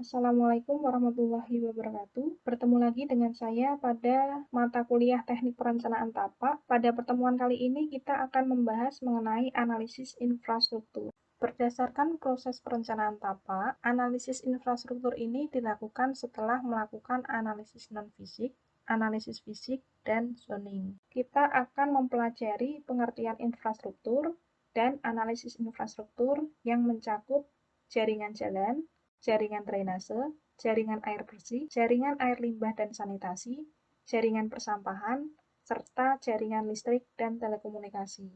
Assalamualaikum warahmatullahi wabarakatuh. Bertemu lagi dengan saya pada mata kuliah Teknik Perencanaan Tapak. Pada pertemuan kali ini kita akan membahas mengenai analisis infrastruktur. Berdasarkan proses perencanaan tapak, analisis infrastruktur ini dilakukan setelah melakukan analisis non-fisik, analisis fisik, dan zoning. Kita akan mempelajari pengertian infrastruktur dan analisis infrastruktur yang mencakup jaringan jalan, jaringan drainase, jaringan air bersih, jaringan air limbah dan sanitasi, jaringan persampahan, serta jaringan listrik dan telekomunikasi.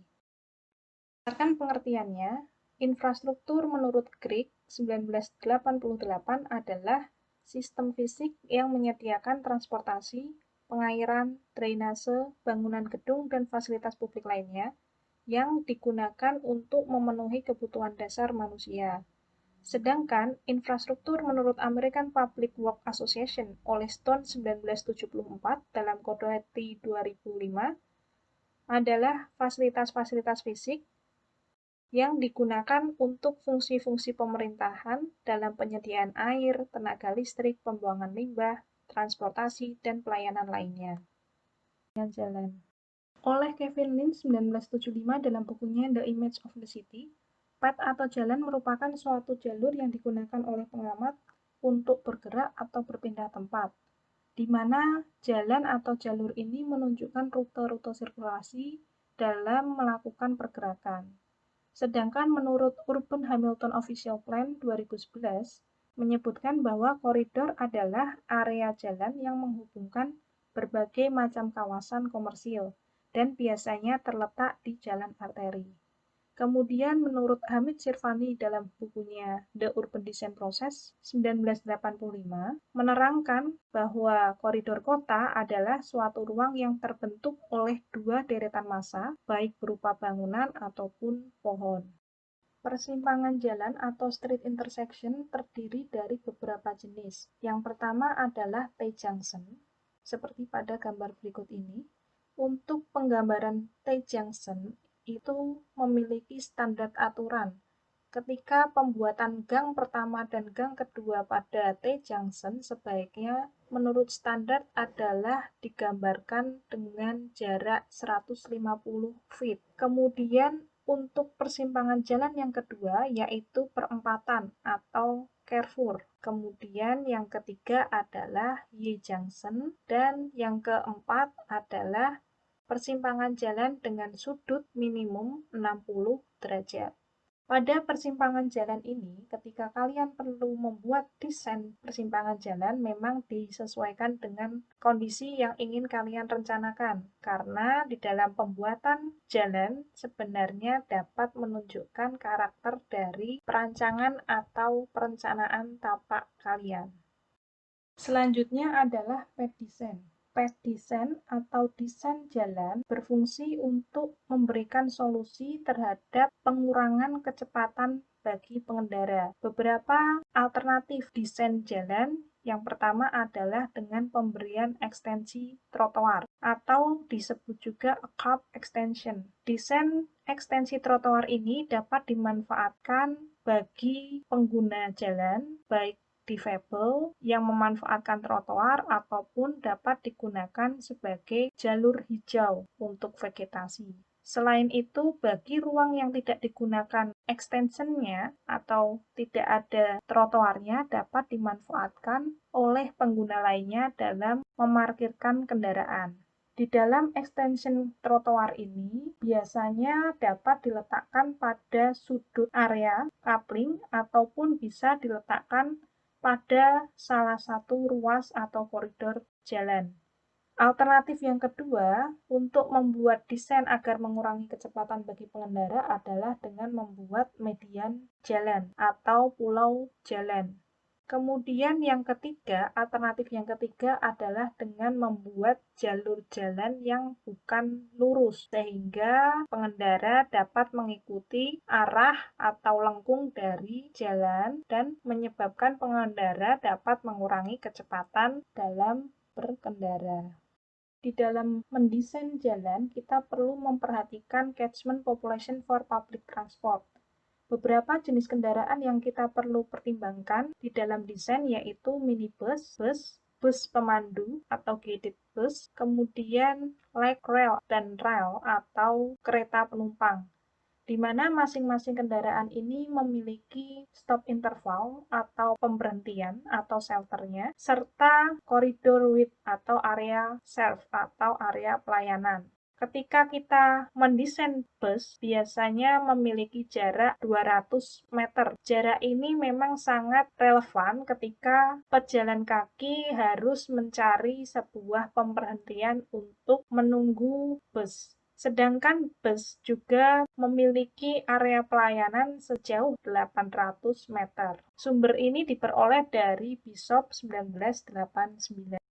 Berdasarkan pengertiannya, infrastruktur menurut Crick 1988 adalah sistem fisik yang menyediakan transportasi, pengairan, drainase, bangunan gedung, dan fasilitas publik lainnya yang digunakan untuk memenuhi kebutuhan dasar manusia. Sedangkan infrastruktur menurut American Public Works Association oleh Stone 1974 dalam Kode Etik 2005 adalah fasilitas-fasilitas fisik yang digunakan untuk fungsi-fungsi pemerintahan dalam penyediaan air, tenaga listrik, pembuangan limbah, transportasi, dan pelayanan lainnya. Jalan. Oleh Kevin Lynn 1975 dalam bukunya The Image of the City, path atau jalan merupakan suatu jalur yang digunakan oleh pengamat untuk bergerak atau berpindah tempat, di mana jalan atau jalur ini menunjukkan rute-rute sirkulasi dalam melakukan pergerakan. Sedangkan menurut Urban Hamilton Official Plan 2011, menyebutkan bahwa koridor adalah area jalan yang menghubungkan berbagai macam kawasan komersil dan biasanya terletak di jalan arteri. Kemudian menurut Hamid Sirvani dalam bukunya The Urban Design Process 1985 menerangkan bahwa koridor kota adalah suatu ruang yang terbentuk oleh dua deretan massa, baik berupa bangunan ataupun pohon. Persimpangan jalan atau street intersection terdiri dari beberapa jenis. Yang pertama adalah T-junction, seperti pada gambar berikut ini. Untuk penggambaran T-junction itu memiliki standar aturan. Ketika pembuatan gang pertama dan gang kedua pada T-junction sebaiknya menurut standar adalah digambarkan dengan jarak 150 feet. Kemudian untuk persimpangan jalan yang kedua yaitu perempatan atau carrefour. Kemudian yang ketiga adalah Y-junction dan yang keempat adalah persimpangan jalan dengan sudut minimum 60 derajat. Pada persimpangan jalan ini, ketika kalian perlu membuat desain persimpangan jalan, memang disesuaikan dengan kondisi yang ingin kalian rencanakan. Karena di dalam pembuatan jalan sebenarnya dapat menunjukkan karakter dari perancangan atau perencanaan tapak kalian. Selanjutnya adalah path design. Path design atau desain jalan berfungsi untuk memberikan solusi terhadap pengurangan kecepatan bagi pengendara. Beberapa alternatif desain jalan yang pertama adalah dengan pemberian ekstensi trotoar atau disebut juga curb extension. Desain ekstensi trotoar ini dapat dimanfaatkan bagi pengguna jalan, baik difabel yang memanfaatkan trotoar ataupun dapat digunakan sebagai jalur hijau untuk vegetasi. Selain itu, bagi ruang yang tidak digunakan extensionnya atau tidak ada trotoarnya dapat dimanfaatkan oleh pengguna lainnya dalam memarkirkan kendaraan. Di dalam extension trotoar ini biasanya dapat diletakkan pada sudut area coupling ataupun bisa diletakkan pada salah satu ruas atau koridor jalan. Alternatif yang kedua untuk membuat desain agar mengurangi kecepatan bagi pengendara adalah dengan membuat median jalan atau pulau jalan. Kemudian yang ketiga, alternatif yang ketiga adalah dengan membuat jalur jalan yang bukan lurus, sehingga pengendara dapat mengikuti arah atau lengkung dari jalan dan menyebabkan pengendara dapat mengurangi kecepatan dalam berkendara. Di dalam mendesain jalan, kita perlu memperhatikan catchment population for public transport. Beberapa jenis kendaraan yang kita perlu pertimbangkan di dalam desain yaitu minibus, bus pemandu atau guided bus, kemudian light rail dan rail atau kereta penumpang, di mana masing-masing kendaraan ini memiliki stop interval atau pemberhentian atau shelternya, serta koridor width atau area serve atau area pelayanan. Ketika kita mendesain bus, biasanya memiliki jarak 200 meter. Jarak ini memang sangat relevan ketika pejalan kaki harus mencari sebuah pemberhentian untuk menunggu bus. Sedangkan bus juga memiliki area pelayanan sejauh 800 meter. Sumber ini diperoleh dari Bishop 1989.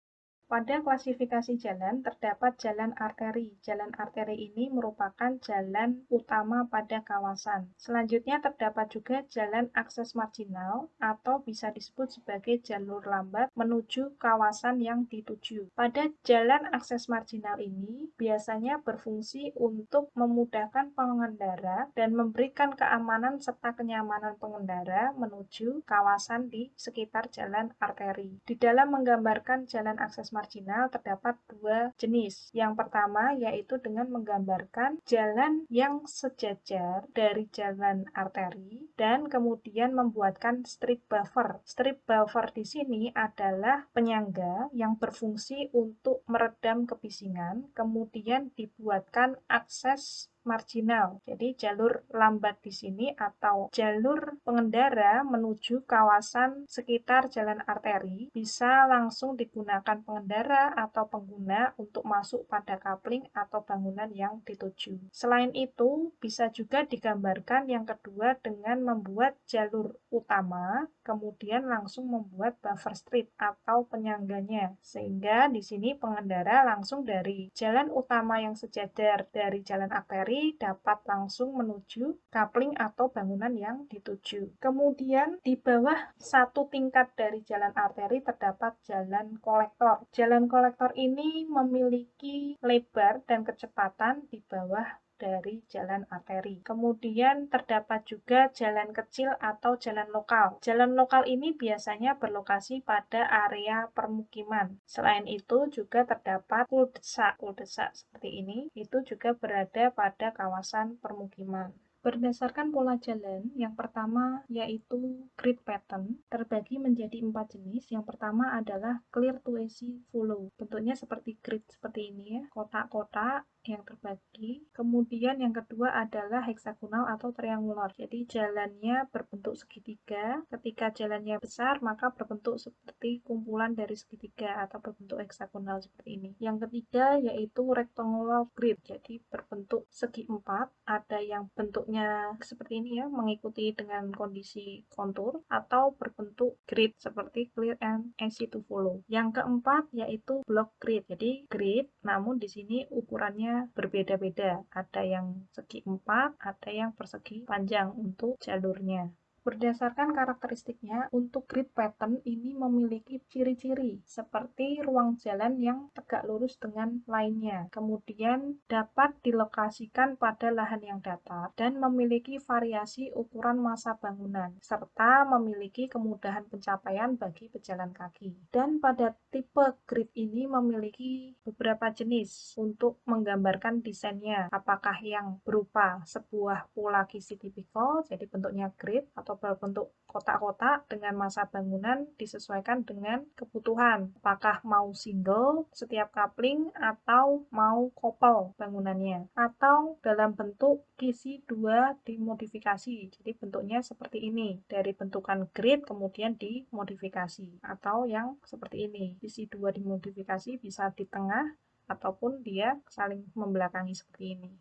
Pada klasifikasi jalan, terdapat jalan arteri. Jalan arteri ini merupakan jalan utama pada kawasan. Selanjutnya terdapat juga jalan akses marginal atau bisa disebut sebagai jalur lambat menuju kawasan yang dituju. Pada jalan akses marginal ini biasanya berfungsi untuk memudahkan pengendara dan memberikan keamanan serta kenyamanan pengendara menuju kawasan di sekitar jalan arteri. Di dalam menggambarkan jalan akses marginal terdapat dua jenis. Yang pertama yaitu dengan menggambarkan jalan yang sejajar dari jalan arteri dan kemudian membuatkan strip buffer. Strip buffer di sini adalah penyangga yang berfungsi untuk meredam kebisingan, kemudian dibuatkan akses marginal. Jadi jalur lambat di sini atau jalur pengendara menuju kawasan sekitar jalan arteri bisa langsung digunakan pengendara atau pengguna untuk masuk pada kapling atau bangunan yang dituju. Selain itu, bisa juga digambarkan yang kedua dengan membuat jalur utama, kemudian langsung membuat buffer strip atau penyangganya. Sehingga di sini pengendara langsung dari jalan utama yang sejajar dari jalan arteri dapat langsung menuju kapling atau bangunan yang dituju. Kemudian di bawah satu tingkat dari jalan arteri terdapat jalan kolektor. Jalan kolektor ini memiliki lebar dan kecepatan di bawah dari jalan arteri. Kemudian terdapat juga jalan kecil atau jalan lokal. Jalan lokal ini biasanya berlokasi pada area permukiman. Selain itu juga terdapat kuldesak. Kuldesak seperti ini itu juga berada pada kawasan permukiman. Berdasarkan pola jalan, yang pertama yaitu grid pattern, terbagi menjadi 4 jenis. Yang pertama adalah clear to easy follow. Bentuknya seperti grid seperti ini ya, kotak-kotak yang terbagi. Kemudian yang kedua adalah heksagonal atau triangular. Jadi jalannya berbentuk segitiga. Ketika jalannya besar, maka berbentuk seperti kumpulan dari segitiga atau berbentuk heksagonal seperti ini. Yang ketiga yaitu rectangular grid. Jadi berbentuk segi empat. Ada yang bentuknya seperti ini ya, mengikuti dengan kondisi kontur, atau berbentuk grid seperti clear and easy to follow. Yang keempat yaitu block grid. Jadi grid, namun di sini ukurannya berbeda-beda. Ada yang segi empat, ada yang persegi panjang untuk jalurnya. Berdasarkan karakteristiknya, untuk grid pattern ini memiliki ciri-ciri seperti ruang jalan yang tegak lurus dengan lainnya. Kemudian dapat dilokasikan pada lahan yang datar dan memiliki variasi ukuran massa bangunan, serta memiliki kemudahan pencapaian bagi pejalan kaki. Dan pada tipe grid ini memiliki beberapa jenis untuk menggambarkan desainnya. Apakah yang berupa sebuah pola kisi tipikal, jadi bentuknya grid, atau berbentuk kotak-kotak dengan massa bangunan disesuaikan dengan kebutuhan. Apakah mau single setiap kapling atau mau couple bangunannya. Atau dalam bentuk kisi dua dimodifikasi. Jadi bentuknya seperti ini. Dari bentukan grid kemudian dimodifikasi. Atau yang seperti ini. Kisi dua dimodifikasi bisa di tengah ataupun dia saling membelakangi seperti ini.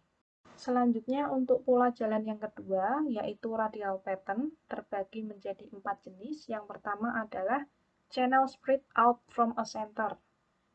Selanjutnya untuk pola jalan yang kedua, yaitu radial pattern, terbagi menjadi 4 jenis. Yang pertama adalah channel spread out from a center.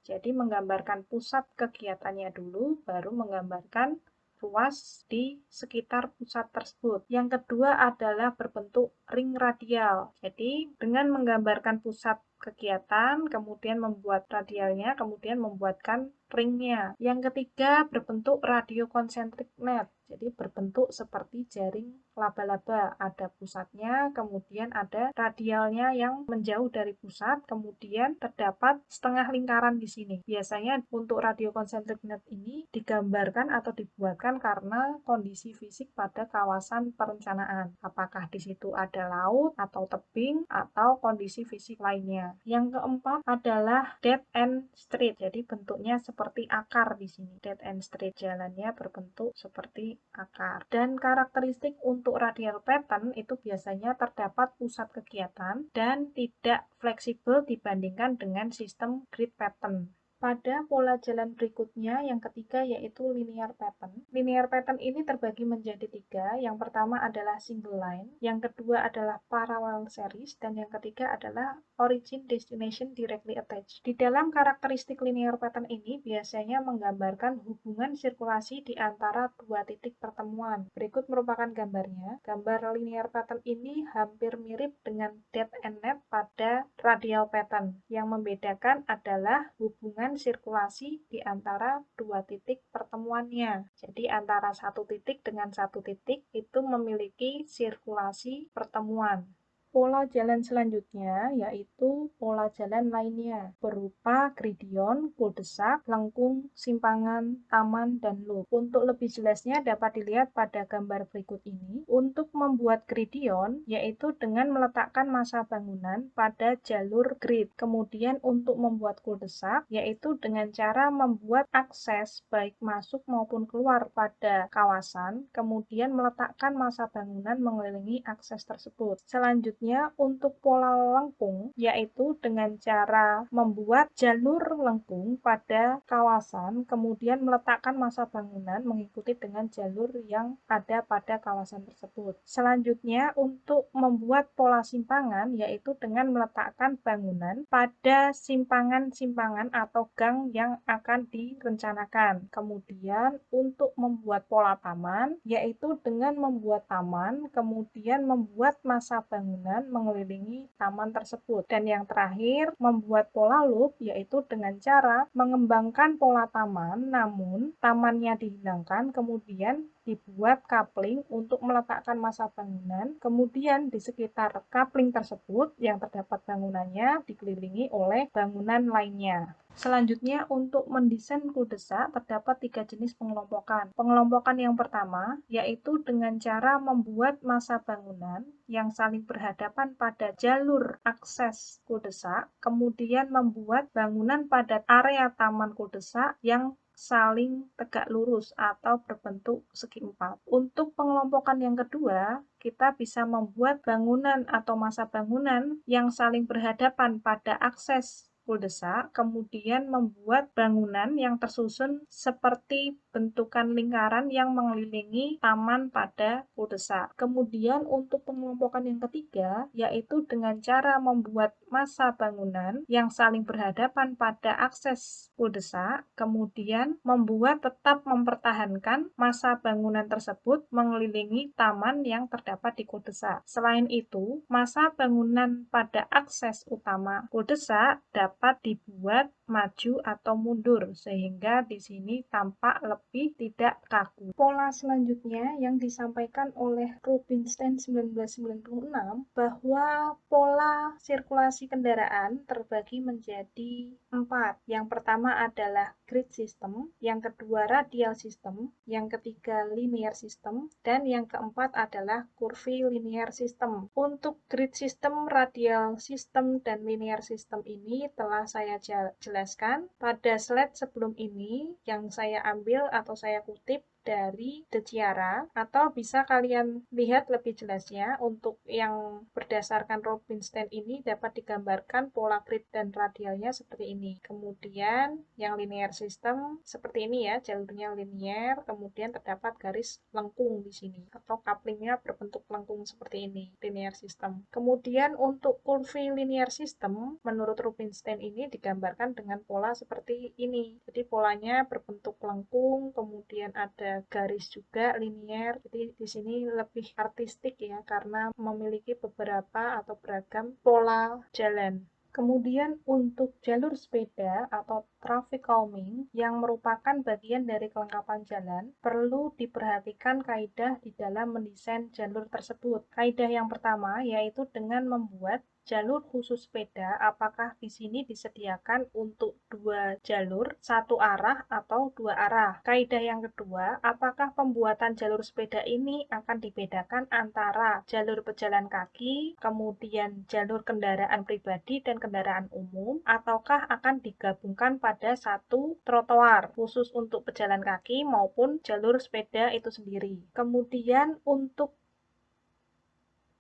Jadi menggambarkan pusat kegiatannya dulu, baru menggambarkan ruas di sekitar pusat tersebut. Yang kedua adalah berbentuk ring radial. Jadi dengan menggambarkan pusat kegiatan, kemudian membuat radialnya, kemudian membuatkan ringnya. Yang ketiga berbentuk radioconcentric net, jadi berbentuk seperti jaring laba-laba, ada pusatnya, kemudian ada radialnya yang menjauh dari pusat, kemudian terdapat setengah lingkaran di sini. Biasanya untuk radio concentric net ini digambarkan atau dibuatkan karena kondisi fisik pada kawasan perencanaan. Apakah di situ ada laut atau tebing atau kondisi fisik lainnya. Yang keempat adalah dead end street. Jadi bentuknya seperti akar di sini. Dead end street, jalannya berbentuk seperti akar. Dan karakteristik untuk radial pattern itu biasanya terdapat pusat kegiatan dan tidak fleksibel dibandingkan dengan sistem grid pattern. Pada pola jalan berikutnya, yang ketiga yaitu linear pattern. Linear pattern ini terbagi menjadi 3. Yang pertama adalah single line, yang kedua adalah parallel series, dan yang ketiga adalah origin destination directly attached. Di dalam karakteristik linear pattern ini biasanya menggambarkan hubungan sirkulasi di antara dua titik pertemuan. Berikut merupakan gambarnya. Gambar linear pattern ini hampir mirip dengan dead end net pada radial pattern. Yang membedakan adalah hubungan sirkulasi di antara dua titik pertemuannya. Jadi antara satu titik dengan satu titik itu memiliki sirkulasi pertemuan. Pola jalan selanjutnya yaitu pola jalan lainnya, berupa gradient, cul-de-sac, lengkung, simpangan, taman, dan loop. Untuk lebih jelasnya dapat dilihat pada gambar berikut ini. Untuk membuat gradient, yaitu dengan meletakkan massa bangunan pada jalur grid. Kemudian untuk membuat cul-de-sac, yaitu dengan cara membuat akses baik masuk maupun keluar pada kawasan, kemudian meletakkan massa bangunan mengelilingi akses tersebut. Selanjutnya, untuk pola lengkung, yaitu dengan cara membuat jalur lengkung pada kawasan, kemudian meletakkan massa bangunan mengikuti dengan jalur yang ada pada kawasan tersebut. Selanjutnya, untuk membuat pola simpangan, yaitu dengan meletakkan bangunan pada simpangan-simpangan atau gang yang akan direncanakan. Kemudian, untuk membuat pola taman, yaitu dengan membuat taman, kemudian membuat massa bangunan mengelilingi taman tersebut. Dan yang terakhir, membuat pola loop, yaitu dengan cara mengembangkan pola taman, namun tamannya dihilangkan, kemudian dibuat coupling untuk meletakkan massa bangunan, kemudian di sekitar coupling tersebut yang terdapat bangunannya dikelilingi oleh bangunan lainnya. Selanjutnya, untuk mendesain cul-de-sac terdapat 3 jenis pengelompokan. Pengelompokan yang pertama, yaitu dengan cara membuat massa bangunan yang saling berhadapan pada jalur akses cul-de-sac, kemudian membuat bangunan pada area taman cul-de-sac yang saling tegak lurus atau berbentuk segi empat. Untuk pengelompokan yang kedua, kita bisa membuat bangunan atau massa bangunan yang saling berhadapan pada akses cul-de-sac, kemudian membuat bangunan yang tersusun seperti bentukan lingkaran yang mengelilingi taman pada cul-de-sac. Kemudian untuk pengelompokan yang ketiga, yaitu dengan cara membuat massa bangunan yang saling berhadapan pada akses cul-de-sac, kemudian membuat tetap mempertahankan massa bangunan tersebut mengelilingi taman yang terdapat di cul-de-sac. Selain itu, massa bangunan pada akses utama cul-de-sac dapat dibuat maju atau mundur sehingga di sini tampak lebih tidak kaku. Pola selanjutnya yang disampaikan oleh Rubinstein 1996 bahwa pola sirkulasi kendaraan terbagi menjadi 4. Yang pertama adalah grid system, yang kedua radial system, yang ketiga linear system, dan yang keempat adalah curvilinear system. Untuk grid system, radial system, dan linear system ini telah saya jelaskan pada slide sebelum ini yang saya ambil atau saya kutip dari De Chiara, atau bisa kalian lihat lebih jelasnya untuk yang berdasarkan Rubinstein ini dapat digambarkan pola grid dan radialnya seperti ini. Kemudian yang linear system seperti ini ya, jalurnya linear, kemudian terdapat garis lengkung di sini atau couplingnya berbentuk lengkung seperti ini, linear system. Kemudian untuk curvilinear system menurut Rubinstein ini digambarkan dengan pola seperti ini. Jadi polanya berbentuk lengkung, kemudian ada garis juga linear. Jadi di sini lebih artistik ya karena memiliki beberapa atau beragam pola jalan. Kemudian untuk jalur sepeda atau traffic calming yang merupakan bagian dari kelengkapan jalan, perlu diperhatikan kaidah di dalam mendesain jalur tersebut. Kaidah yang pertama yaitu dengan membuat jalur khusus sepeda, apakah di sini disediakan untuk 2 jalur, 1 arah atau 2 arah. Kaidah yang kedua, apakah pembuatan jalur sepeda ini akan dibedakan antara jalur pejalan kaki, kemudian jalur kendaraan pribadi dan kendaraan umum, ataukah akan digabungkan pada satu trotoar khusus untuk pejalan kaki maupun jalur sepeda itu sendiri. Kemudian untuk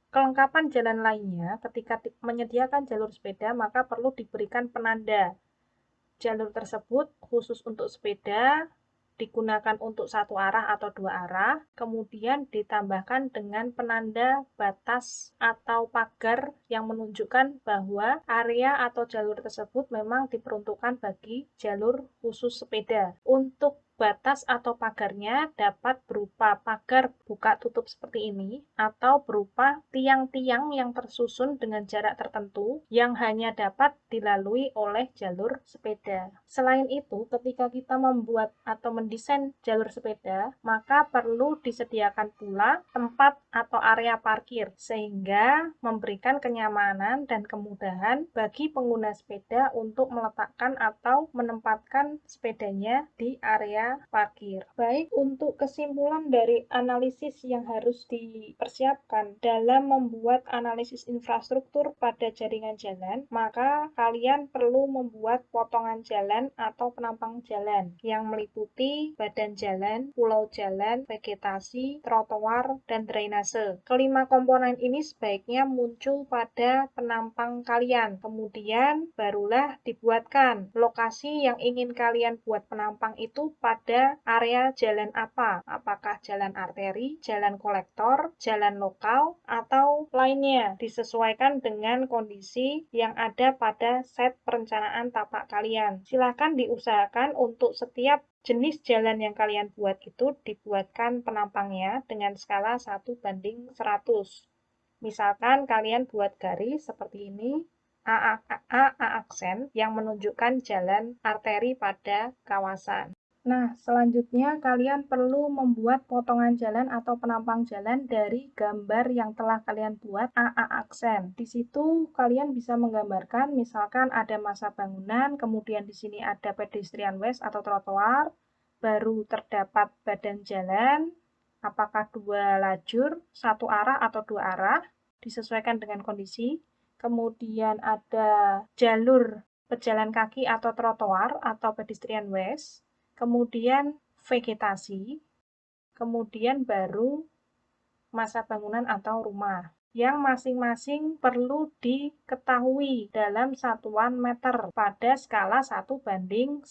kelengkapan jalan lainnya, ketika menyediakan jalur sepeda, maka perlu diberikan penanda. Jalur tersebut khusus untuk sepeda, digunakan untuk 1 arah atau 2 arah, kemudian ditambahkan dengan penanda batas atau pagar yang menunjukkan bahwa area atau jalur tersebut memang diperuntukkan bagi jalur khusus sepeda. Untuk batas atau pagarnya dapat berupa pagar buka tutup seperti ini, atau berupa tiang-tiang yang tersusun dengan jarak tertentu yang hanya dapat dilalui oleh jalur sepeda. Selain itu, ketika kita membuat atau mendesain jalur sepeda, maka perlu disediakan pula tempat atau area parkir, sehingga memberikan kenyamanan dan kemudahan bagi pengguna sepeda untuk meletakkan atau menempatkan sepedanya di area parkir. Baik, untuk kesimpulan dari analisis yang harus dipersiapkan dalam membuat analisis infrastruktur pada jaringan jalan, maka kalian perlu membuat potongan jalan atau penampang jalan yang meliputi badan jalan, pulau jalan, vegetasi, trotoar, dan drainase. Kelima komponen ini sebaiknya muncul pada penampang kalian. Kemudian barulah dibuatkan lokasi yang ingin kalian buat penampang itu pada area jalan apa? Apakah jalan arteri, jalan kolektor, jalan lokal, atau lainnya, disesuaikan dengan kondisi yang ada pada set perencanaan tapak kalian. Silakan diusahakan untuk setiap jenis jalan yang kalian buat itu dibuatkan penampangnya dengan skala 1:100. Misalkan kalian buat garis seperti ini, A aksen yang menunjukkan jalan arteri pada kawasan. Nah, selanjutnya kalian perlu membuat potongan jalan atau penampang jalan dari gambar yang telah kalian buat AA aksen. Di situ kalian bisa menggambarkan misalkan ada masa bangunan, kemudian di sini ada pedestrian ways atau trotoar, baru terdapat badan jalan, apakah 2 lajur, 1 arah atau 2 arah, disesuaikan dengan kondisi. Kemudian ada jalur pejalan kaki atau trotoar atau pedestrian ways, kemudian vegetasi, kemudian baru masa bangunan atau rumah, yang masing-masing perlu diketahui dalam satuan meter pada skala 1:100.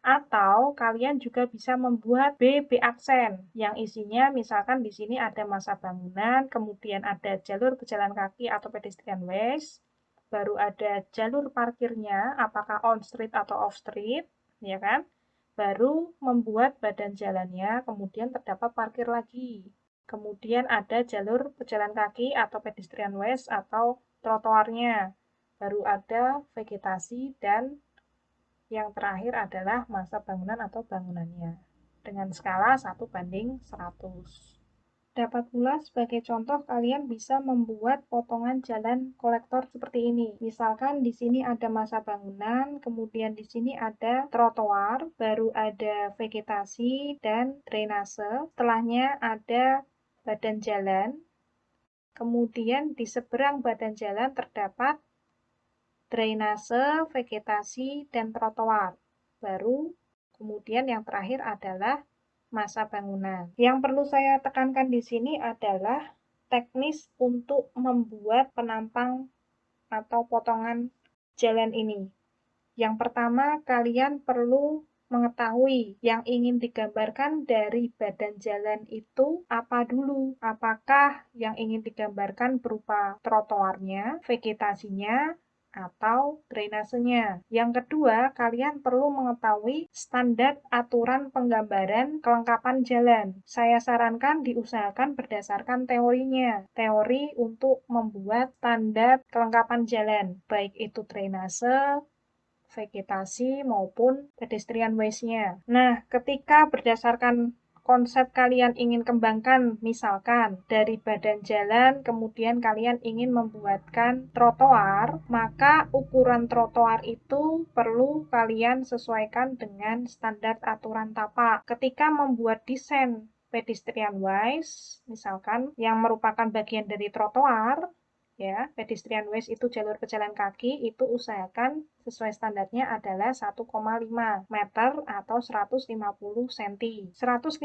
Atau kalian juga bisa membuat BB aksen yang isinya misalkan di sini ada masa bangunan, kemudian ada jalur pejalan kaki atau pedestrian ways, baru ada jalur parkirnya, apakah on street atau off street, ya kan? Baru membuat badan jalannya, kemudian terdapat parkir lagi. Kemudian ada jalur pejalan kaki atau pedestrian ways atau trotoarnya. Baru ada vegetasi dan yang terakhir adalah masa bangunan atau bangunannya. Dengan skala 1:100. Dapat pula sebagai contoh kalian bisa membuat potongan jalan kolektor seperti ini. Misalkan di sini ada masa bangunan, kemudian di sini ada trotoar, baru ada vegetasi dan drainase. Setelahnya ada badan jalan. Kemudian di seberang badan jalan terdapat drainase, vegetasi, dan trotoar. Baru kemudian yang terakhir adalah masa bangunan. Yang perlu saya tekankan di sini adalah teknis untuk membuat penampang atau potongan jalan ini. Yang pertama, kalian perlu mengetahui yang ingin digambarkan dari badan jalan itu apa dulu. Apakah yang ingin digambarkan berupa trotoarnya, vegetasinya, atau drainasenya. Yang kedua, kalian perlu mengetahui standar aturan penggambaran kelengkapan jalan. Saya sarankan diusahakan berdasarkan teorinya. Teori untuk membuat standar kelengkapan jalan, baik itu drainase, vegetasi, maupun pedestrian waste-nya. Nah, ketika berdasarkan konsep kalian ingin kembangkan, misalkan dari badan jalan, kemudian kalian ingin membuatkan trotoar, maka ukuran trotoar itu perlu kalian sesuaikan dengan standar aturan tapak. Ketika membuat desain pedestrian waste, misalkan yang merupakan bagian dari trotoar, ya, pedestrian waste itu jalur pejalan kaki, itu usahakan sesuai standarnya adalah 1,5 meter atau 150 cm. 150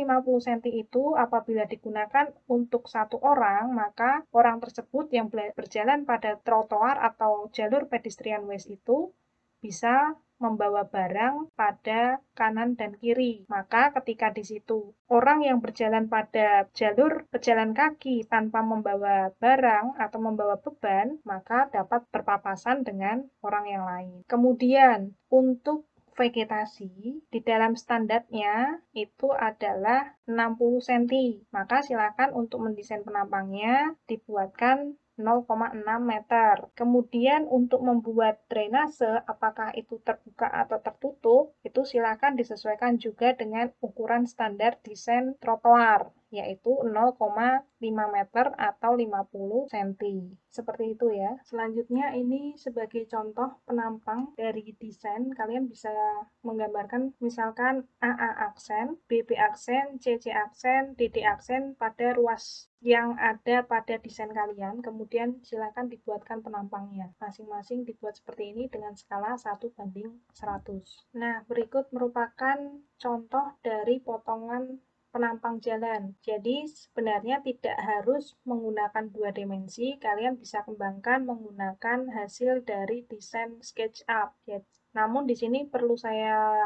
cm itu apabila digunakan untuk satu orang, maka orang tersebut yang berjalan pada trotoar atau jalur pedestrian waste itu bisa membawa barang pada kanan dan kiri. Maka ketika di situ orang yang berjalan pada jalur pejalan kaki tanpa membawa barang atau membawa beban, maka dapat berpapasan dengan orang yang lain. Kemudian untuk vegetasi di dalam standarnya itu adalah 60 cm. Maka silakan untuk mendesain penampangnya dibuatkan 0,6 meter. Kemudian untuk membuat drainase, apakah itu terbuka atau tertutup, itu silakan disesuaikan juga dengan ukuran standar desain trotoar, yaitu 0,5 meter atau 50 cm. Seperti itu ya. Selanjutnya ini sebagai contoh penampang dari desain, kalian bisa menggambarkan misalkan AA aksen, BB aksen, CC aksen, DD aksen pada ruas yang ada pada desain kalian, kemudian silakan dibuatkan penampangnya. Masing-masing dibuat seperti ini dengan skala 1:100. Nah, berikut merupakan contoh dari potongan penampang jalan. Jadi sebenarnya tidak harus menggunakan 2 dimensi, kalian bisa kembangkan menggunakan hasil dari desain SketchUp. Ya, namun di sini perlu saya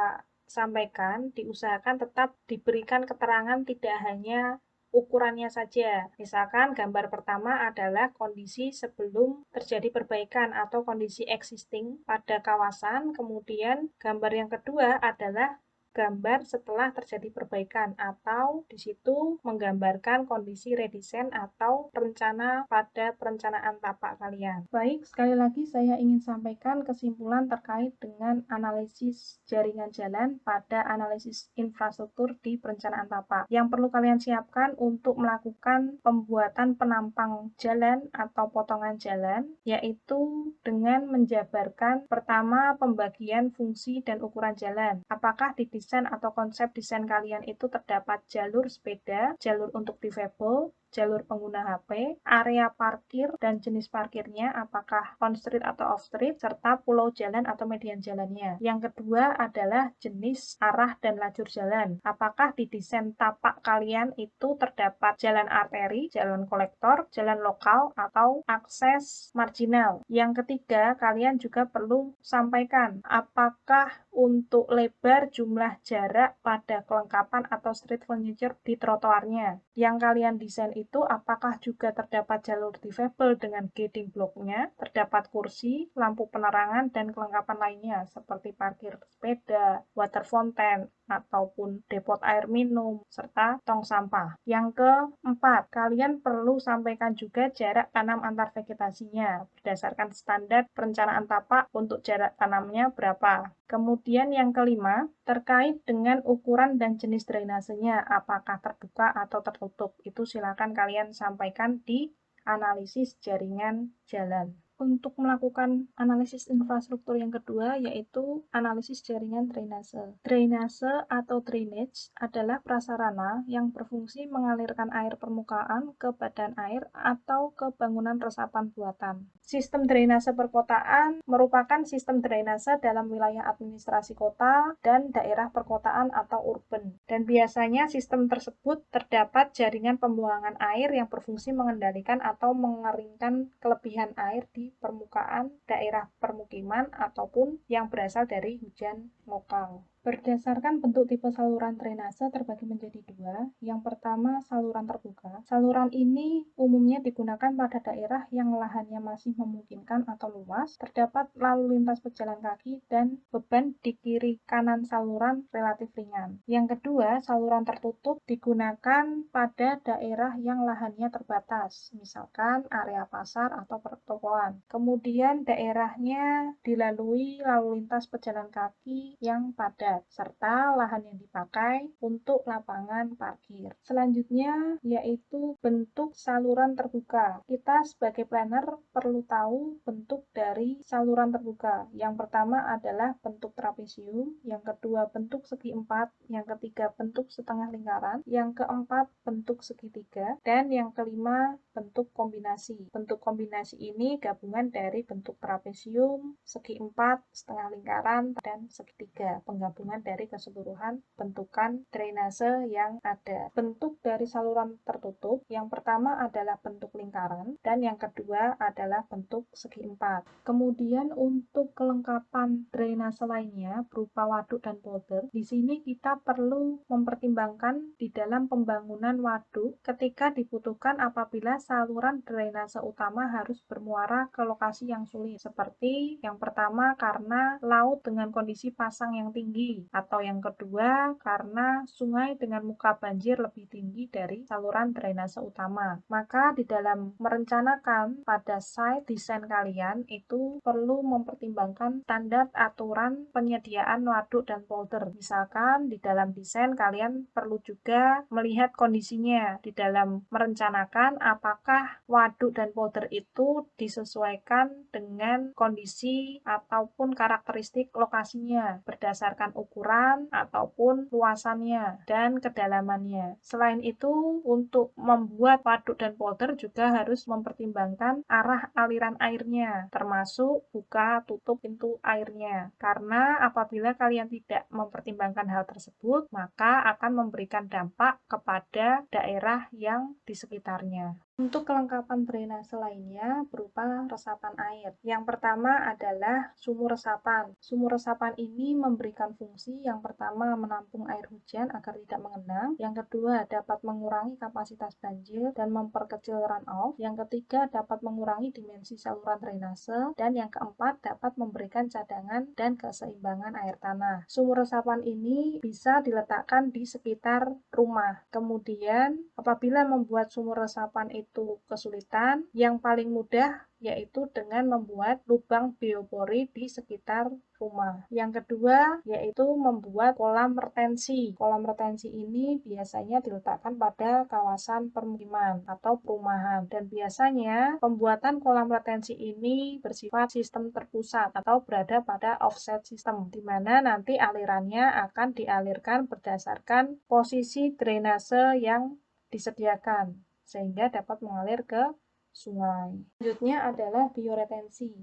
sampaikan, diusahakan tetap diberikan keterangan tidak hanya ukurannya saja. Misalkan gambar pertama adalah kondisi sebelum terjadi perbaikan atau kondisi existing pada kawasan, kemudian gambar yang kedua adalah gambar setelah terjadi perbaikan, atau di situ menggambarkan kondisi redesign atau rencana pada perencanaan tapak kalian. Baik, sekali lagi saya ingin sampaikan kesimpulan terkait dengan analisis jaringan jalan pada analisis infrastruktur di perencanaan tapak. Yang perlu kalian siapkan untuk melakukan pembuatan penampang jalan atau potongan jalan, yaitu dengan menjabarkan pertama pembagian fungsi dan ukuran jalan. Apakah di desain atau konsep desain kalian itu terdapat jalur sepeda, jalur untuk difabel, jalur pengguna HP, area parkir dan jenis parkirnya, apakah on-street atau off-street, serta pulau jalan atau median jalannya. Yang kedua adalah jenis arah dan lajur jalan. Apakah di desain tapak kalian itu terdapat jalan arteri, jalan kolektor, jalan lokal, atau akses marginal. Yang ketiga, kalian juga perlu sampaikan apakah untuk lebar jumlah jarak pada kelengkapan atau street furniture di trotoarnya. Yang kalian desain itu apakah juga terdapat jalur difabel dengan guiding block-nya, terdapat kursi, lampu penerangan, dan kelengkapan lainnya seperti parkir sepeda, water fountain, ataupun depot air minum, serta tong sampah. Yang keempat, kalian perlu sampaikan juga jarak tanam antar vegetasinya berdasarkan standar perencanaan tapak untuk jarak tanamnya berapa. Kemudian yang kelima, terkait dengan ukuran dan jenis drainasenya, apakah terbuka atau tertutup. Itu silakan kalian sampaikan di analisis jaringan jalan. Untuk melakukan analisis infrastruktur yang kedua, yaitu analisis jaringan drainase. Drainase atau drainage adalah prasarana yang berfungsi mengalirkan air permukaan ke badan air atau ke bangunan resapan buatan. Sistem drainase perkotaan merupakan sistem drainase dalam wilayah administrasi kota dan daerah perkotaan atau urban. Dan biasanya sistem tersebut terdapat jaringan pembuangan air yang berfungsi mengendalikan atau mengeringkan kelebihan air di permukaan daerah permukiman ataupun yang berasal dari hujan lokal. Berdasarkan bentuk tipe saluran drainase terbagi menjadi dua. Yang pertama, saluran terbuka. Saluran ini umumnya digunakan pada daerah yang lahannya masih memungkinkan atau luas, terdapat lalu lintas pejalan kaki, dan beban di kiri kanan saluran relatif ringan. Yang kedua, saluran tertutup digunakan pada daerah yang lahannya terbatas, misalkan area pasar atau pertokoan. Kemudian daerahnya dilalui lalu lintas pejalan kaki yang padat, serta lahan yang dipakai untuk lapangan parkir. Selanjutnya yaitu bentuk saluran terbuka. Kita sebagai planner perlu tahu bentuk dari saluran terbuka. Yang pertama adalah bentuk trapesium, yang kedua bentuk segi empat, yang ketiga bentuk setengah lingkaran, yang keempat bentuk segitiga, dan yang kelima bentuk kombinasi. Bentuk kombinasi ini gabungan dari bentuk trapesium, segi empat, setengah lingkaran, dan segitiga, penggabungan dari keseluruhan bentukan drainase yang ada. Bentuk dari saluran tertutup, yang pertama adalah bentuk lingkaran, dan yang kedua adalah bentuk segi empat. Kemudian untuk kelengkapan drainase lainnya berupa waduk dan polder, di sini kita perlu mempertimbangkan di dalam pembangunan waduk ketika dibutuhkan apabila saluran drainase utama harus bermuara ke lokasi yang sulit, seperti yang pertama karena laut dengan kondisi pasang yang tinggi, atau yang kedua karena sungai dengan muka banjir lebih tinggi dari saluran drainase utama. Maka di dalam merencanakan pada site desain kalian itu perlu mempertimbangkan standar aturan penyediaan waduk dan polder. Misalkan di dalam desain kalian perlu juga melihat kondisinya di dalam merencanakan apakah waduk dan polder itu disesuaikan dengan kondisi ataupun karakteristik lokasinya berdasarkan ukuran ataupun luasannya dan kedalamannya. Selain itu, untuk membuat waduk dan polder juga harus mempertimbangkan arah aliran airnya, termasuk buka tutup pintu airnya. Karena apabila kalian tidak mempertimbangkan hal tersebut, maka akan memberikan dampak kepada daerah yang di sekitarnya. Untuk kelengkapan drainase lainnya berupa resapan air. Yang pertama adalah sumur resapan. Sumur resapan ini memberikan fungsi yang pertama menampung air hujan agar tidak mengenang, yang kedua dapat mengurangi kapasitas banjir dan memperkecil runoff, yang ketiga dapat mengurangi dimensi saluran drainase, dan yang keempat dapat memberikan cadangan dan keseimbangan air tanah. Sumur resapan ini bisa diletakkan di sekitar rumah. Kemudian apabila membuat sumur resapan itu kesulitan, yang paling mudah yaitu dengan membuat lubang biopori di sekitar rumah. Yang kedua yaitu membuat kolam retensi. Kolam retensi ini biasanya diletakkan pada kawasan permukiman atau perumahan, dan biasanya pembuatan kolam retensi ini bersifat sistem terpusat atau berada pada offset system, di mana nanti alirannya akan dialirkan berdasarkan posisi drainase yang disediakan sehingga dapat mengalir ke sungai. Selanjutnya adalah bioretensi.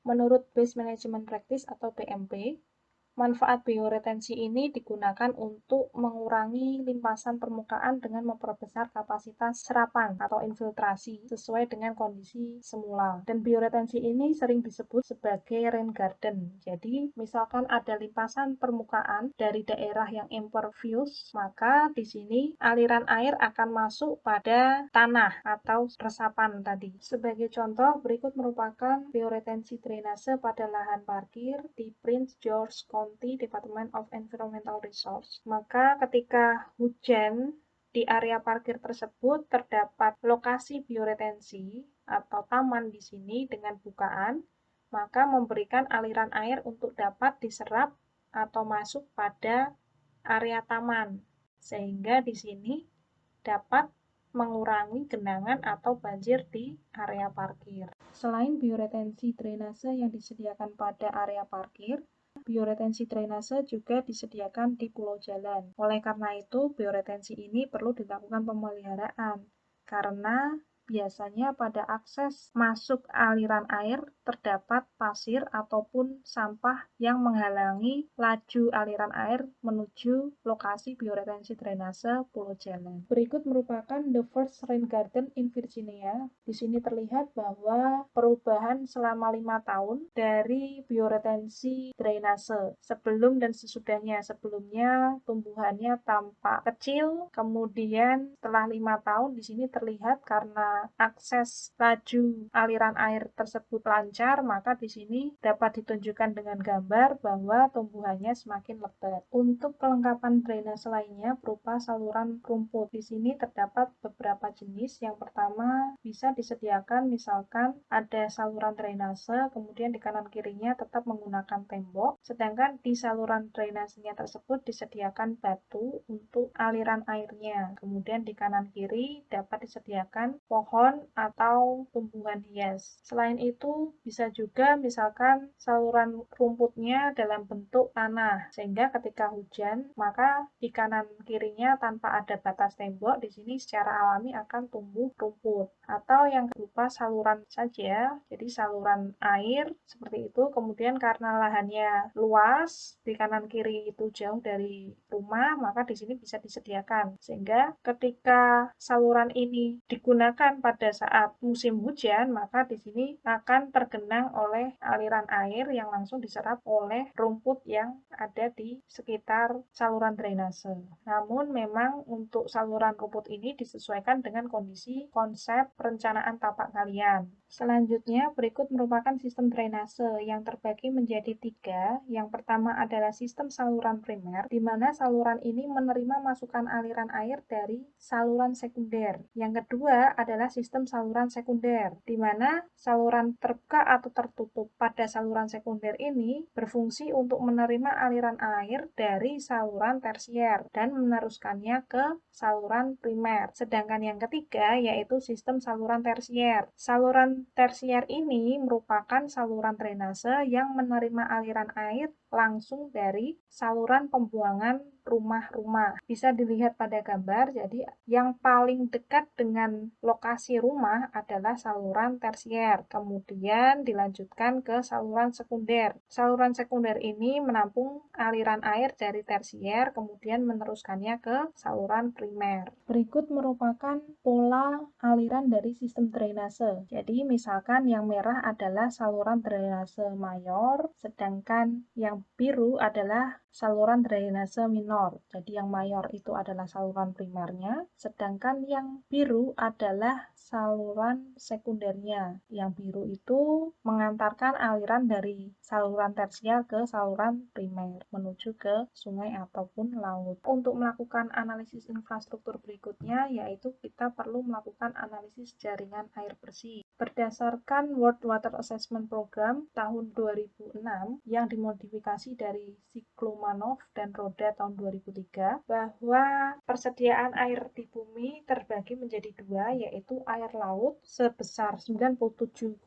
Menurut Base Management Practice atau BMP, manfaat bioretensi ini digunakan untuk mengurangi limpasan permukaan dengan memperbesar kapasitas serapan atau infiltrasi sesuai dengan kondisi semula. Dan bioretensi ini sering disebut sebagai rain garden. Jadi, misalkan ada limpasan permukaan dari daerah yang impervious, maka di sini aliran air akan masuk pada tanah atau resapan tadi. Sebagai contoh, berikut merupakan bioretensi drainase pada lahan parkir di Prince George County, Department of Environmental Resources. Maka ketika hujan di area parkir tersebut terdapat lokasi bioretensi atau taman di sini dengan bukaan, maka memberikan aliran air untuk dapat diserap atau masuk pada area taman, sehingga di sini dapat mengurangi genangan atau banjir di area parkir. Selain bioretensi drainase yang disediakan pada area parkir, bioretensi drainase juga disediakan di pulau jalan. Oleh karena itu, bioretensi ini perlu dilakukan pemeliharaan, karena biasanya pada akses masuk aliran air terdapat pasir ataupun sampah yang menghalangi laju aliran air menuju lokasi bioretensi drainase Pulau Jalan. Berikut merupakan the first rain garden in Virginia. Di sini terlihat bahwa perubahan selama 5 tahun dari bioretensi drainase sebelum dan sesudahnya. Sebelumnya tumbuhannya tampak kecil, kemudian setelah 5 tahun di sini terlihat karena akses laju aliran air tersebut lancar, maka di sini dapat ditunjukkan dengan gambar bahwa tumbuhannya semakin lebat. Untuk kelengkapan drainase lainnya berupa saluran rumput. Di sini terdapat beberapa jenis. Yang pertama bisa disediakan misalkan ada saluran drainase, kemudian di kanan kirinya tetap menggunakan tembok, sedangkan di saluran drainasenya tersebut disediakan batu untuk aliran airnya. Kemudian di kanan kiri dapat disediakan pohon atau tumbuhan hias. Selain itu bisa juga misalkan saluran rumputnya dalam bentuk tanah, sehingga ketika hujan maka di kanan kirinya tanpa ada batas tembok, di sini secara alami akan tumbuh rumput. Atau yang berupa saluran saja, jadi saluran air seperti itu, kemudian karena lahannya luas, di kanan kiri itu jauh dari rumah, maka di sini bisa disediakan. Sehingga ketika saluran ini digunakan pada saat musim hujan, maka di sini akan tergenang oleh aliran air yang langsung diserap oleh rumput yang ada di sekitar saluran drainase. Namun memang untuk saluran rumput ini disesuaikan dengan kondisi konsep perencanaan tapak kalian. Selanjutnya, berikut merupakan sistem drainase yang terbagi menjadi 3. Yang pertama adalah sistem saluran primer, di mana saluran ini menerima masukan aliran air dari saluran sekunder. Yang kedua adalah sistem saluran sekunder, di mana saluran terbuka atau tertutup pada saluran sekunder ini berfungsi untuk menerima aliran air dari saluran tersier dan meneruskannya ke saluran primer. Sedangkan yang ketiga yaitu sistem saluran tersier. Saluran tersier ini merupakan saluran drainase yang menerima aliran air langsung dari saluran pembuangan rumah-rumah. Bisa dilihat pada gambar, jadi yang paling dekat dengan lokasi rumah adalah saluran tersier. Kemudian dilanjutkan ke saluran sekunder. Saluran sekunder ini menampung aliran air dari tersier, kemudian meneruskannya ke saluran primer. Berikut merupakan pola aliran dari sistem drainase. Jadi misalkan yang merah adalah saluran drainase mayor, sedangkan yang biru adalah saluran drainase minor. Jadi yang mayor itu adalah saluran primernya, sedangkan yang biru adalah saluran sekundernya. Yang biru itu mengantarkan aliran dari saluran tersier ke saluran primer menuju ke sungai ataupun laut. Untuk melakukan analisis infrastruktur berikutnya yaitu kita perlu melakukan analisis jaringan air bersih. Berdasarkan World Water Assessment Program tahun 2006 yang dimodifikasi dari Siklumanov dan Roda tahun 2003, bahwa persediaan air di bumi terbagi menjadi 2, yaitu air laut sebesar 97,5%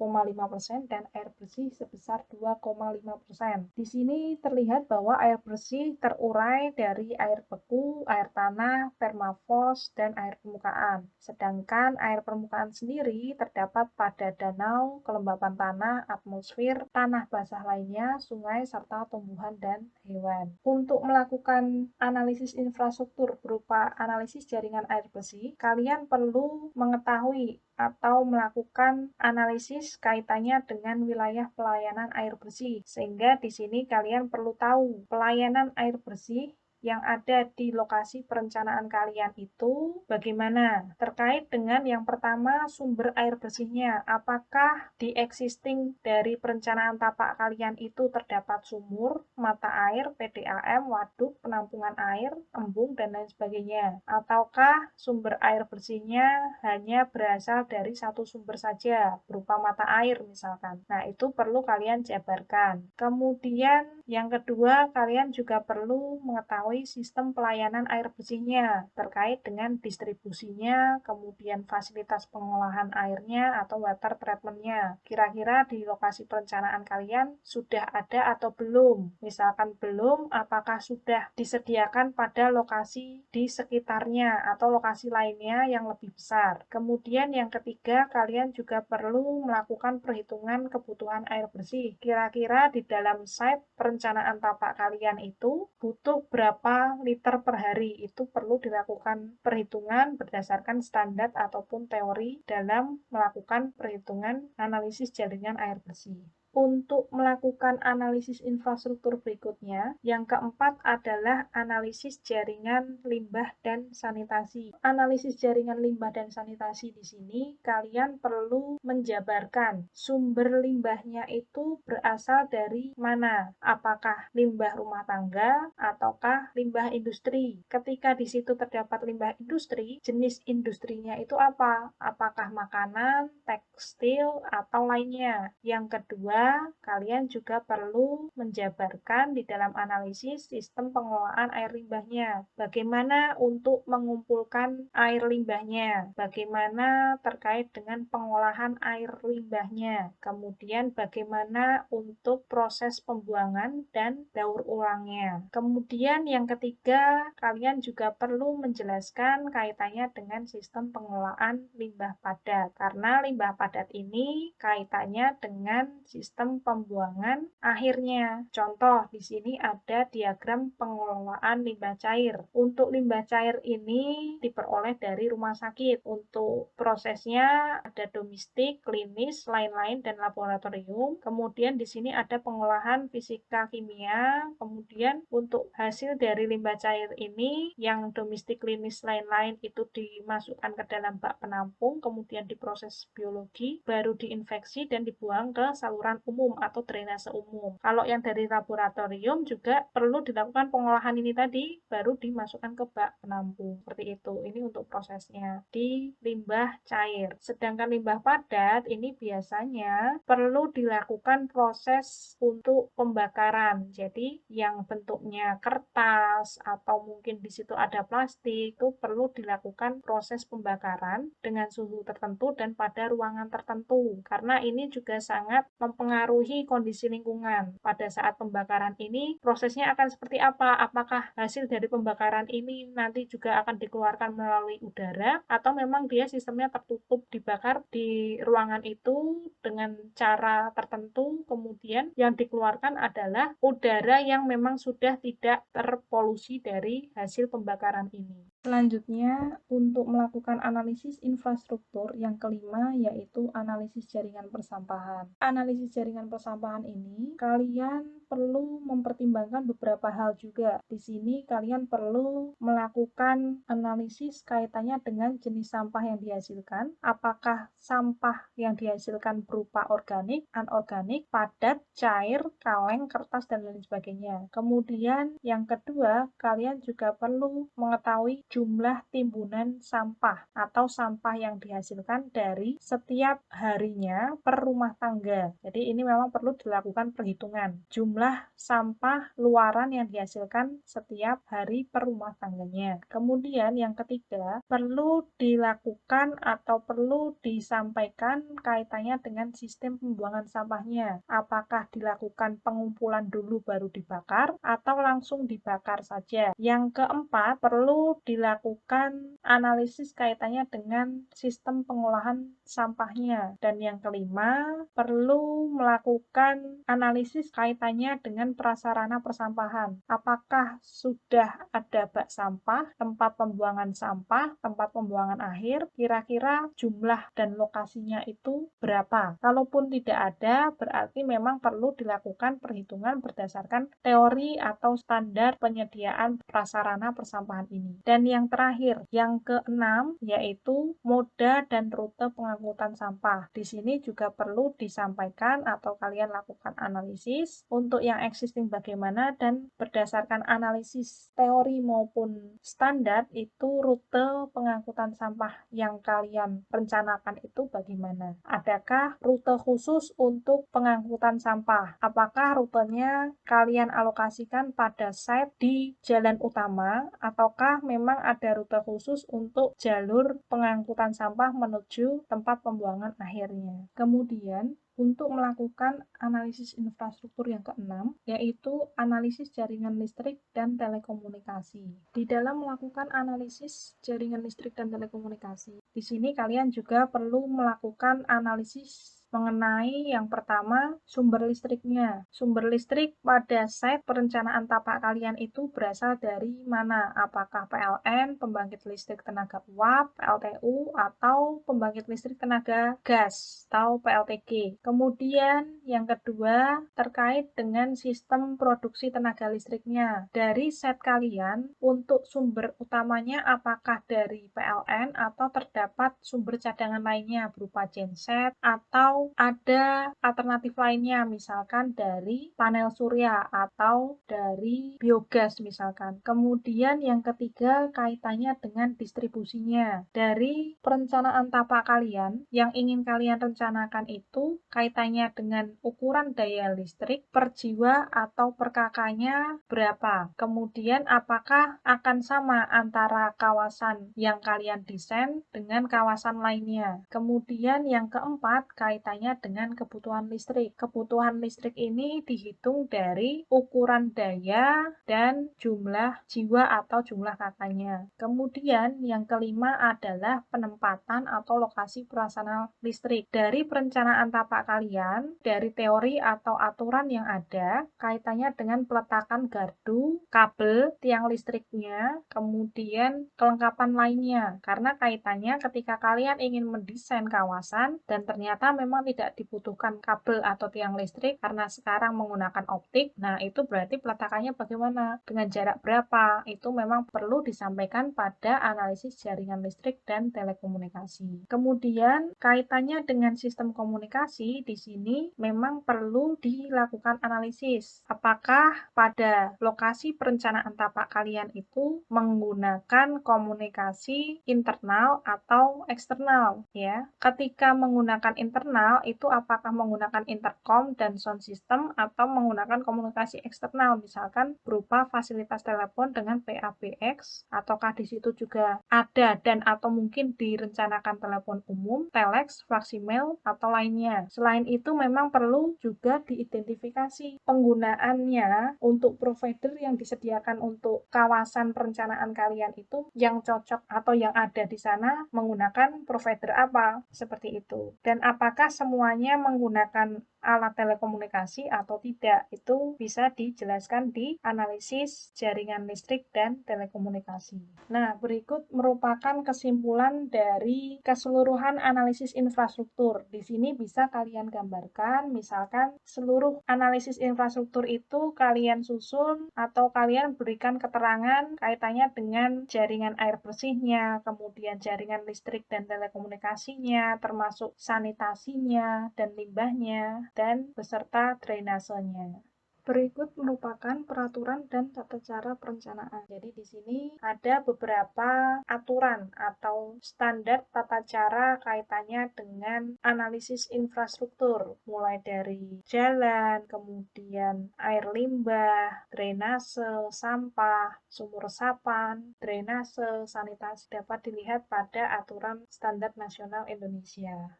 dan air bersih sebesar 2,5%. Di sini terlihat bahwa air bersih terurai dari air beku, air tanah, permafrost, dan air permukaan. Sedangkan air permukaan sendiri terdapat pada danau, kelembapan tanah, atmosfer, tanah basah lainnya, sungai, serta tumbuhan dan hewan. Untuk melakukan analisis infrastruktur berupa analisis jaringan air bersih, kalian perlu mengetahui atau melakukan analisis kaitannya dengan wilayah pelayanan air bersih. Sehingga di sini kalian perlu tahu pelayanan air bersih yang ada di lokasi perencanaan kalian itu bagaimana? Terkait dengan yang pertama, sumber air bersihnya. Apakah di existing dari perencanaan tapak kalian itu terdapat sumur, mata air, PDAM, waduk, penampungan air, embung, dan lain sebagainya? Ataukah sumber air bersihnya hanya berasal dari satu sumber saja, berupa mata air misalkan? Nah, itu perlu kalian jabarkan. Kemudian Yang kedua, kalian juga perlu mengetahui sistem pelayanan air bersihnya terkait dengan distribusinya, kemudian fasilitas pengolahan airnya atau water treatment-nya. Kira-kira di lokasi perencanaan kalian sudah ada atau belum? Misalkan belum, apakah sudah disediakan pada lokasi di sekitarnya atau lokasi lainnya yang lebih besar? Kemudian yang ketiga, kalian juga perlu melakukan perhitungan kebutuhan air bersih. Kira-kira di dalam site perencanaan tapak kalian itu butuh berapa liter per hari. Itu perlu dilakukan perhitungan berdasarkan standar ataupun teori dalam melakukan perhitungan analisis jaringan air bersih. Untuk melakukan analisis infrastruktur berikutnya, yang keempat adalah analisis jaringan limbah dan sanitasi. Analisis jaringan limbah dan sanitasi di sini, kalian perlu menjabarkan sumber limbahnya itu berasal dari mana? Apakah limbah rumah tangga ataukah limbah industri? Ketika di situ terdapat limbah industri, jenis industrinya itu apa? Apakah makanan, tekstil, atau lainnya? Yang kedua, kalian juga perlu menjabarkan di dalam analisis sistem pengelolaan air limbahnya. Bagaimana untuk mengumpulkan air limbahnya? Bagaimana terkait dengan pengolahan air limbahnya? Kemudian bagaimana untuk proses pembuangan dan daur ulangnya? Kemudian yang ketiga, kalian juga perlu menjelaskan kaitannya dengan sistem pengelolaan limbah padat. Karena limbah padat ini kaitannya dengan sistem pembuangan akhirnya. Contoh, di sini ada diagram pengelolaan limbah cair. Untuk limbah cair ini diperoleh dari rumah sakit. Untuk prosesnya ada domestik, klinis, lain-lain, dan laboratorium. Kemudian di sini ada pengolahan fisika kimia. Kemudian untuk hasil dari limbah cair ini, yang domestik, klinis, lain-lain itu dimasukkan ke dalam bak penampung, kemudian diproses biologi, baru diinfeksi dan dibuang ke saluran umum atau drainase umum. Kalau yang dari laboratorium juga perlu dilakukan pengolahan ini tadi, baru dimasukkan ke bak penampung. Seperti itu. Ini untuk prosesnya di limbah cair. Sedangkan limbah padat ini biasanya perlu dilakukan proses untuk pembakaran. Jadi yang bentuknya kertas atau mungkin di situ ada plastik itu perlu dilakukan proses pembakaran dengan suhu tertentu dan pada ruangan tertentu. Karena ini juga sangat mempengaruhi kondisi lingkungan. Pada saat pembakaran ini, prosesnya akan seperti apa? Apakah hasil dari pembakaran ini nanti juga akan dikeluarkan melalui udara, atau memang dia sistemnya tertutup dibakar di ruangan itu dengan cara tertentu, kemudian yang dikeluarkan adalah udara yang memang sudah tidak terpolusi dari hasil pembakaran ini. Selanjutnya, untuk melakukan analisis infrastruktur, yang kelima yaitu analisis jaringan persampahan. Analisis jaringan persampahan ini, kalian perlu mempertimbangkan beberapa hal juga. Di sini kalian perlu melakukan analisis kaitannya dengan jenis sampah yang dihasilkan, apakah sampah yang dihasilkan berupa organik, anorganik, padat, cair, kaleng, kertas, dan lain sebagainya. Kemudian yang kedua, kalian juga perlu mengetahui jumlah timbunan sampah atau sampah yang dihasilkan dari setiap harinya per rumah tangga. Jadi ini memang perlu dilakukan perhitungan. Jumlah sampah luaran yang dihasilkan setiap hari per rumah tangganya. Kemudian yang ketiga, perlu dilakukan atau perlu disampaikan kaitannya dengan sistem pembuangan sampahnya. Apakah dilakukan pengumpulan dulu baru dibakar atau langsung dibakar saja. Yang keempat, perlu dilakukan analisis kaitannya dengan sistem pengolahan sampahnya. Dan yang kelima, perlu melakukan analisis kaitannya dengan prasarana persampahan. Apakah sudah ada bak sampah, tempat pembuangan sampah, tempat pembuangan akhir, kira-kira jumlah dan lokasinya itu berapa? Kalaupun tidak ada, berarti memang perlu dilakukan perhitungan berdasarkan teori atau standar penyediaan prasarana persampahan ini. Dan yang terakhir, yang keenam, yaitu moda dan rute pengangkutan sampah. Di sini juga perlu disampaikan atau kalian lakukan analisis untuk yang existing bagaimana bagaimana dan berdasarkan analisis teori maupun standar itu rute pengangkutan sampah yang kalian rencanakan itu bagaimana? Adakah rute khusus untuk pengangkutan sampah? Apakah rutenya kalian alokasikan pada site di jalan utama ataukah memang ada rute khusus untuk jalur pengangkutan sampah menuju tempat pembuangan akhirnya? Kemudian, untuk melakukan analisis infrastruktur yang keenam, yaitu analisis jaringan listrik dan telekomunikasi. Di dalam melakukan analisis jaringan listrik dan telekomunikasi, di sini kalian juga perlu melakukan analisis mengenai yang pertama sumber listriknya. Sumber listrik pada site perencanaan tapak kalian itu berasal dari mana? Apakah PLN, pembangkit listrik tenaga uap, PLTU, atau pembangkit listrik tenaga gas atau PLTG. Kemudian yang kedua terkait dengan sistem produksi tenaga listriknya. Dari site kalian untuk sumber utamanya apakah dari PLN atau terdapat sumber cadangan lainnya berupa genset atau ada alternatif lainnya, misalkan dari panel surya atau dari biogas misalkan. Kemudian yang ketiga kaitannya dengan distribusinya. Dari perencanaan tapak kalian, yang ingin kalian rencanakan itu kaitannya dengan ukuran daya listrik per jiwa atau per kakaknya berapa. Kemudian apakah akan sama antara kawasan yang kalian desain dengan kawasan lainnya. Kemudian yang keempat kaitannya dengan kebutuhan listrik. Kebutuhan listrik ini dihitung dari ukuran daya dan jumlah jiwa atau jumlah kakaknya. Kemudian yang kelima adalah penempatan atau lokasi operasional listrik. Dari perencanaan tapak kalian, dari teori atau aturan yang ada, kaitannya dengan peletakan gardu, kabel, tiang listriknya, kemudian kelengkapan lainnya. Karena kaitannya ketika kalian ingin mendesain kawasan dan ternyata memang tidak dibutuhkan kabel atau tiang listrik karena sekarang menggunakan optik, nah itu berarti peletakannya bagaimana? Dengan jarak berapa? Itu memang perlu disampaikan pada analisis jaringan listrik dan telekomunikasi. Kemudian kaitannya dengan sistem komunikasi di sini memang perlu dilakukan analisis. Apakah pada lokasi perencanaan tapak kalian itu menggunakan komunikasi internal atau eksternal ya. Ketika menggunakan internal itu apakah menggunakan intercom dan sound system atau menggunakan komunikasi eksternal misalkan berupa fasilitas telepon dengan PABX ataukah di situ juga ada dan atau mungkin direncanakan telepon umum, telex, faksimiles atau lainnya. Selain itu memang perlu juga diidentifikasi penggunaannya untuk provider yang disediakan untuk kawasan perencanaan kalian itu yang cocok atau yang ada di sana menggunakan provider apa seperti itu. Dan apakah semuanya menggunakan alat telekomunikasi atau tidak, itu bisa dijelaskan di analisis jaringan listrik dan telekomunikasi. Nah, berikut merupakan kesimpulan dari keseluruhan analisis infrastruktur. Di sini bisa kalian gambarkan, misalkan seluruh analisis infrastruktur itu kalian susun atau kalian berikan keterangan kaitannya dengan jaringan air bersihnya, kemudian jaringan listrik dan telekomunikasinya, termasuk sanitasinya dan limbahnya, dan beserta drainasenya. Berikut merupakan peraturan dan tata cara perencanaan. Jadi di sini ada beberapa aturan atau standar tata cara kaitannya dengan analisis infrastruktur, mulai dari jalan, kemudian air limbah, drainase, sampah, sumur resapan, drainase, sanitasi dapat dilihat pada aturan standar nasional Indonesia.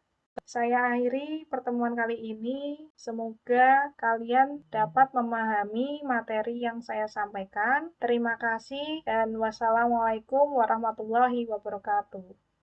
Saya akhiri pertemuan kali ini. Semoga kalian dapat memahami materi yang saya sampaikan. Terima kasih dan wassalamualaikum warahmatullahi wabarakatuh.